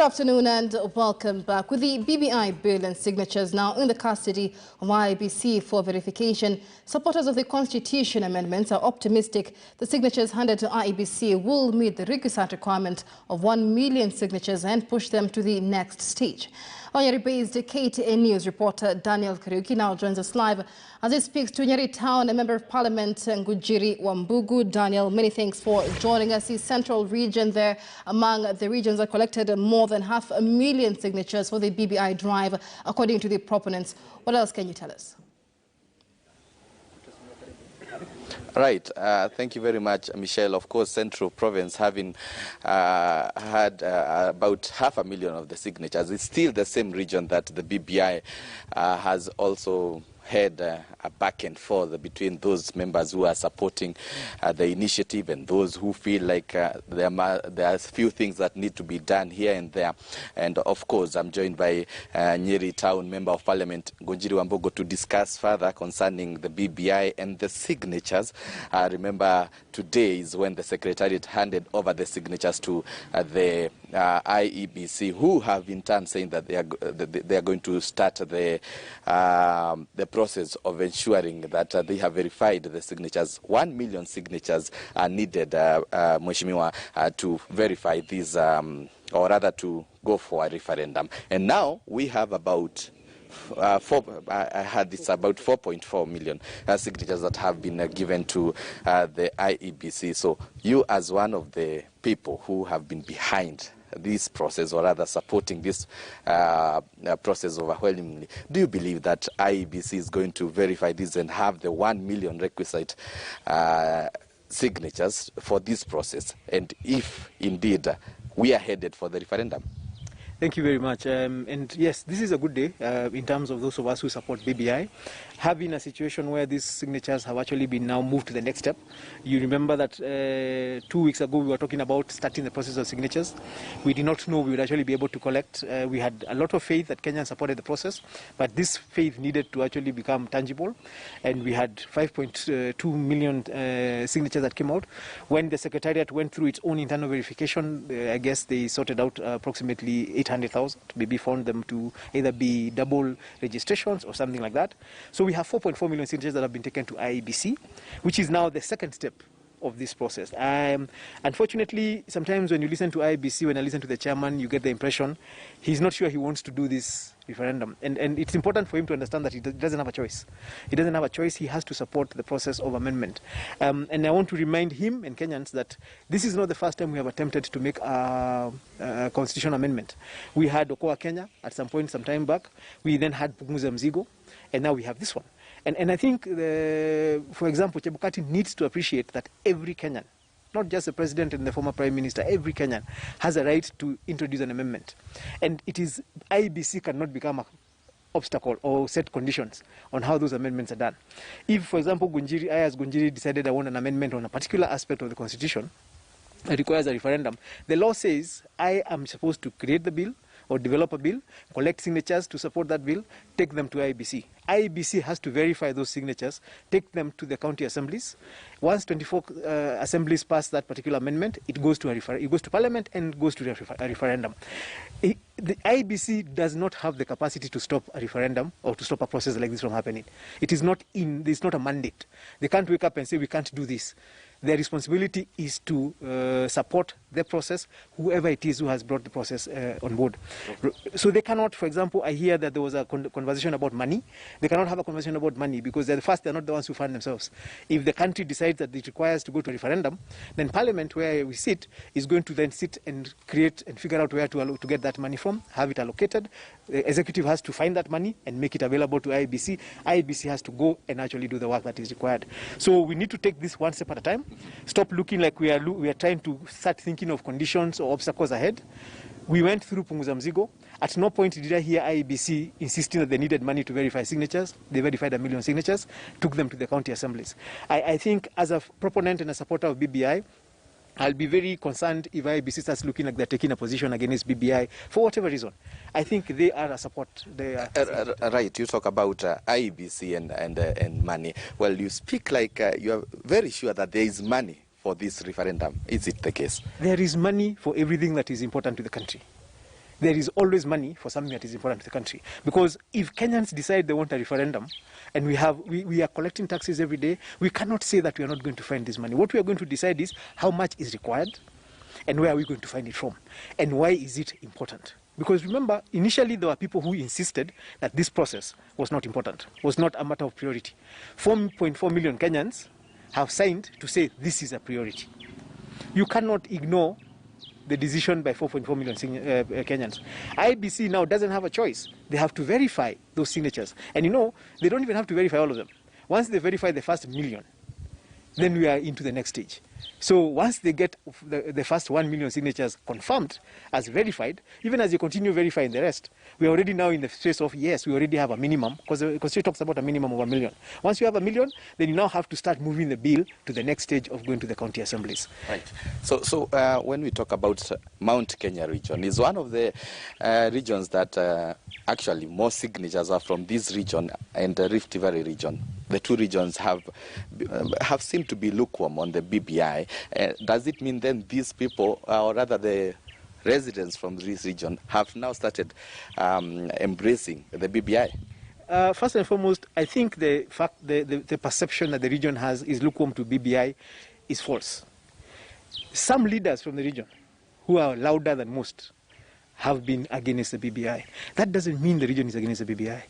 afternoon and welcome back. With the BBI bill and signatures now in the custody of IEBC for verification, supporters of the Constitution amendments are optimistic the signatures handed to IEBC will meet the requisite requirement of 1 million signatures and push them to the next stage. Nyeri-based KTN News reporter Daniel Kariuki now joins us live as he speaks to Nyeri Town and Member of Parliament Ngunjiri Wambugu. Daniel, many thanks for joining us. The central region there among the regions that collected more than 500,000 signatures for the BBI drive, according to the proponents. What else can you tell us? Right. Thank you very much, Michelle. Of course, Central Province having had about 500,000 of the signatures. It's still the same region that the BBI has also had a back and forth between those members who are supporting the initiative and those who feel like there are a few things that need to be done here and there. And of course, I'm joined by Nyeri Town Member of Parliament Ngunjiri Wambugu to discuss further concerning the BBI and the signatures. Remember, today is when the Secretariat handed over the signatures to the IEBC, who have in turn saying that they are going to start the process of ensuring that they have verified the signatures. 1 million signatures are needed, Mheshimiwa, to verify these, or rather to go for a referendum. And now we have about I had it's about 4.4 million signatures that have been given to the IEBC. So you, as one of the people who have been behind this process, or rather supporting this process overwhelmingly, do you believe that IEBC is going to verify this and have the 1 million requisite signatures for this process? And if indeed we are headed for the referendum? Thank you very much. And yes, this is a good day in terms of those of us who support BBI. Having a situation where these signatures have actually been now moved to the next step. You remember that 2 weeks ago we were talking about starting the process of signatures. We did not know we would actually be able to collect. We had a lot of faith that Kenyans supported the process, but this faith needed to actually become tangible. And we had 5.2 million signatures that came out. When the Secretariat went through its own internal verification, I guess they sorted out approximately 800,000, maybe found them to either be double registrations or something like that. So we have 4.4 million signatures that have been taken to IEBC, which is now the second step of this process. Unfortunately, sometimes when you listen to IEBC, when I listen to the chairman, you get the impression he's not sure he wants to do this referendum. And it's important for him to understand that he doesn't have a choice. He doesn't have a choice. He has to support the process of amendment. And I want to remind him and Kenyans that this is not the first time we have attempted to make a constitutional amendment. We had Okoa Kenya at some point, some time back. We then had Punguza Mzigo, and now we have this one. And I think, for example, Chebukati needs to appreciate that every Kenyan, not just the president and the former prime minister, every Kenyan has a right to introduce an amendment. And it is IEBC cannot become an obstacle or set conditions on how those amendments are done. If, for example, I as Ngunjiri decided I want an amendment on a particular aspect of the constitution, it requires a referendum. The law says I am supposed to create the bill or develop a bill, collect signatures to support that bill, take them to IEBC. IEBC has to verify those signatures, take them to the county assemblies. Once 24 assemblies pass that particular amendment, it goes to Parliament and goes to a referendum. The IEBC does not have the capacity to stop a referendum or to stop a process like this from happening. It's not a mandate. They can't wake up and say we can't do this. Their responsibility is to support the process, whoever it is who has brought the process on board. So they cannot, for example, I hear that there was a conversation about money. They cannot have a conversation about money because they're not the ones who fund themselves. If the country decides that it requires to go to a referendum, then Parliament, where we sit, is going to then sit and create and figure out where to get that money from, have it allocated. The executive has to find that money and make it available to IEBC. IEBC has to go and actually do the work that is required. So we need to take this one step at a time. Stop looking like we are trying to start thinking of conditions or obstacles ahead. We went through Punguza Mzigo. At no point did I hear IEBC insisting that they needed money to verify signatures. They verified 1 million signatures, took them to the county assemblies. I think as a proponent and a supporter of BBI, I'll be very concerned if IEBC starts looking like they're taking a position against BBI for whatever reason. I think they are a support. Right, you talk about IEBC and money. Well, you speak like you are very sure that there is money for this referendum. Is it the case? There is money for everything that is important to the country. there is always money for something that is important to the country. Because if Kenyans decide they want a referendum, and we are collecting taxes every day, we cannot say that we are not going to find this money. What we are going to decide is how much is required, and where are we going to find it from, and why is it important? Because remember, initially there were people who insisted that this process was not important, was not a matter of priority. 4.4 million Kenyans have signed to say this is a priority. You cannot ignore the decision by 4.4 million Kenyans. IBC now doesn't have a choice. They have to verify those signatures. And you know, they don't even have to verify all of them. Once they verify the first million, then we are into the next stage. So once they get the first 1 million signatures confirmed as verified, even as you continue verifying the rest, we are already now in the phase of, yes, we already have a minimum, because the Constitution talks about a minimum of 1 million. Once you have 1 million, then you now have to start moving the bill to the next stage of going to the county assemblies. Right. So when we talk about Mount Kenya region, is one of the regions that actually more signatures are from this region and the Rift Valley region. The two regions have seemed to be lukewarm on the BBI. Does it mean then these people, or rather the residents from this region, have now started embracing the BBI? First and foremost, I think the perception that the region has is lukewarm to BBI is false. Some leaders from the region, who are louder than most, have been against the BBI. That doesn't mean the region is against the BBI.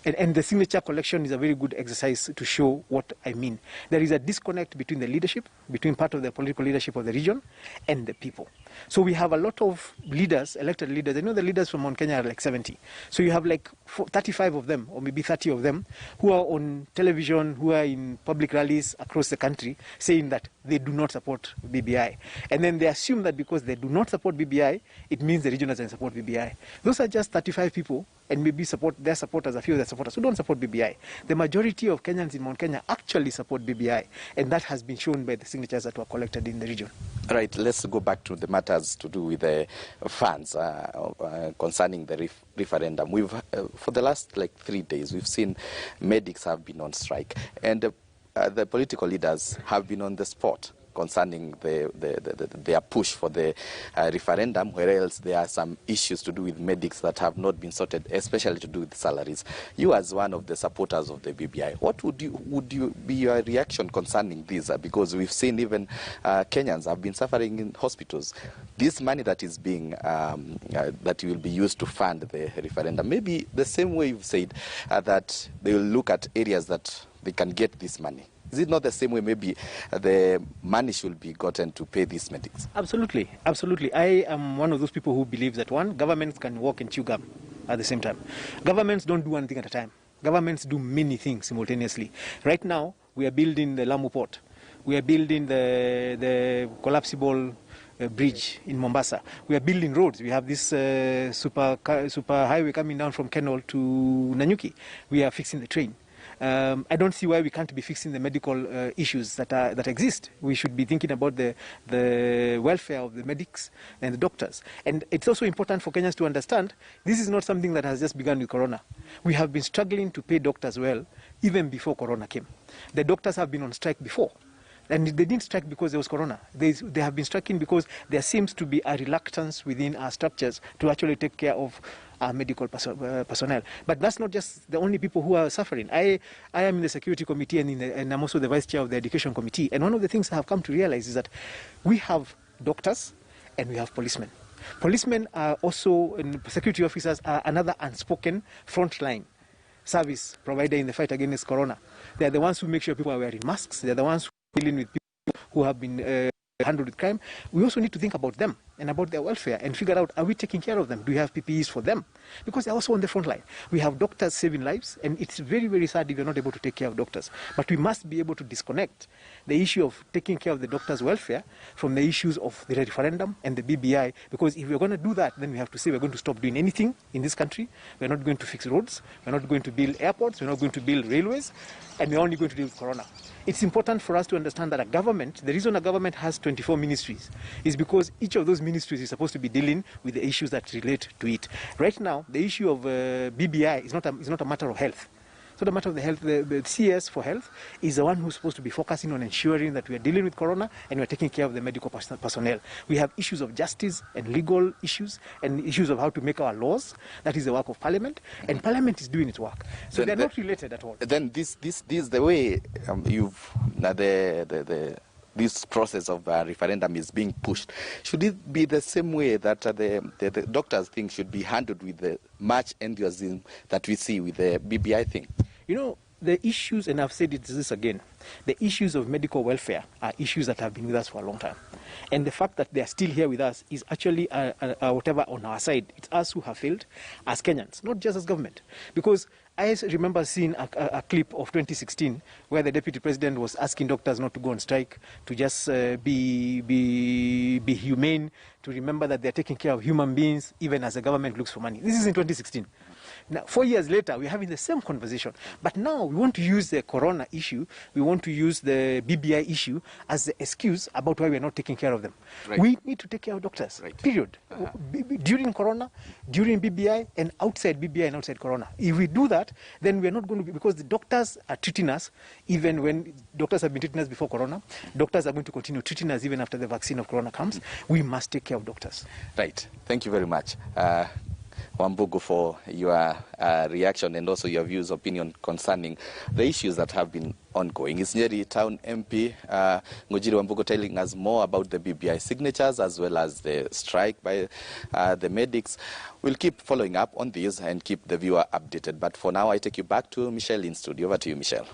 And the signature collection is a very good exercise to show what I mean. There is a disconnect between the leadership, between part of the political leadership of the region and the people. So we have a lot of leaders, elected leaders. I know the leaders from Mount Kenya are like 70. So you have like 35 of them, or maybe 30 of them, who are on television, who are in public rallies across the country, saying that they do not support BBI. And then they assume that because they do not support BBI, it means the region doesn't support BBI. Those are just 35 people, and maybe their supporters, a few of their supporters who don't support BBI. The majority of Kenyans in Mount Kenya actually support BBI, and that has been shown by the signatures that were collected in the region. Right, let's go back to the matters to do with the funds concerning the referendum. We've for the last 3 days, we've seen medics have been on strike, and the political leaders have been on the spot concerning their push for the referendum, whereas there are some issues to do with medics that have not been sorted, especially to do with salaries. You, as one of the supporters of the BBI, what would be your reaction concerning this? Because we've seen even Kenyans have been suffering in hospitals. This money that is being that will be used to fund the referendum, maybe the same way you've said that they will look at areas that they can get this money. Is it not the same way maybe the money should be gotten to pay these medics? Absolutely, absolutely. I am one of those people who believe that, one, governments can walk and chew gum at the same time. Governments don't do one thing at a time. Governments do many things simultaneously. Right now, we are building the Lamu port. We are building the collapsible bridge in Mombasa. We are building roads. We have this super highway coming down from Kenol to Nanyuki. We are fixing the train. I don't see why we can't be fixing the medical issues that exist. We should be thinking about the welfare of the medics and the doctors. And it's also important for Kenyans to understand this is not something that has just begun with Corona. We have been struggling to pay doctors well even before Corona came. The doctors have been on strike before. And they didn't strike because there was Corona. They have been striking because there seems to be a reluctance within our structures to actually take care of our medical personnel. But that's not just the only people who are suffering. I am in the security committee and I'm also the vice chair of the education committee. And one of the things I have come to realize is that we have doctors and we have policemen. Policemen are also, and security officers are another unspoken frontline service provider in the fight against Corona. They are the ones who make sure people are wearing masks. They are the ones who are dealing with people who have been handled with crime. We also need to think about them and about their welfare and figure out, are we taking care of them? Do we have PPEs for them? Because they're also on the front line. We have doctors saving lives, and it's very, very sad if you're not able to take care of doctors. But we must be able to disconnect the issue of taking care of the doctors' welfare from the issues of the referendum and the BBI, because if we're going to do that, then we have to say we're going to stop doing anything in this country. We're not going to fix roads. We're not going to build airports. We're not going to build railways. And we're only going to deal with Corona. It's important for us to understand that a government, the reason a government has 24 ministries is because each of those ministries is supposed to be dealing with the issues that relate to it. Right now, the issue of BBI is not a matter of health. It's not a matter of the health. The CS for health is the one who's supposed to be focusing on ensuring that we are dealing with corona and we are taking care of the medical personnel. We have issues of justice and legal issues and issues of how to make our laws. That is the work of Parliament, and Parliament is doing its work. So they're not related at all. Then this the way this process of referendum is being pushed. Should it be the same way that the doctors think should be handled with the much enthusiasm that we see with the BBI thing? You know, the issues, and I've said this again, the issues of medical welfare are issues that have been with us for a long time. And the fact that they are still here with us is actually whatever on our side. It's us who have failed as Kenyans, not just as government. Because I remember seeing a clip of 2016 where the deputy president was asking doctors not to go on strike, to just be humane, to remember that they're taking care of human beings even as the government looks for money. This is in 2016. Now, 4 years later, we're having the same conversation. But now we want to use the corona issue, we want to use the BBI issue as the excuse about why we're not taking care of them. Right. We need to take care of doctors, period. During corona, during BBI, and outside BBI and outside corona. If we do that, then we're not going to be, because the doctors are treating us, even when doctors have been treating us before corona, doctors are going to continue treating us even after the vaccine of corona comes. We must take care of doctors. Right. Thank you very much, Wambugu, for your reaction and also your views, opinion concerning the issues that have been ongoing. It's Nyeri Town MP Ngunjiri Wambugu telling us more about the BBI signatures as well as the strike by the medics. We'll keep following up on these and keep the viewer updated. But for now, I take you back to Michelle in studio. Over to you, Michelle.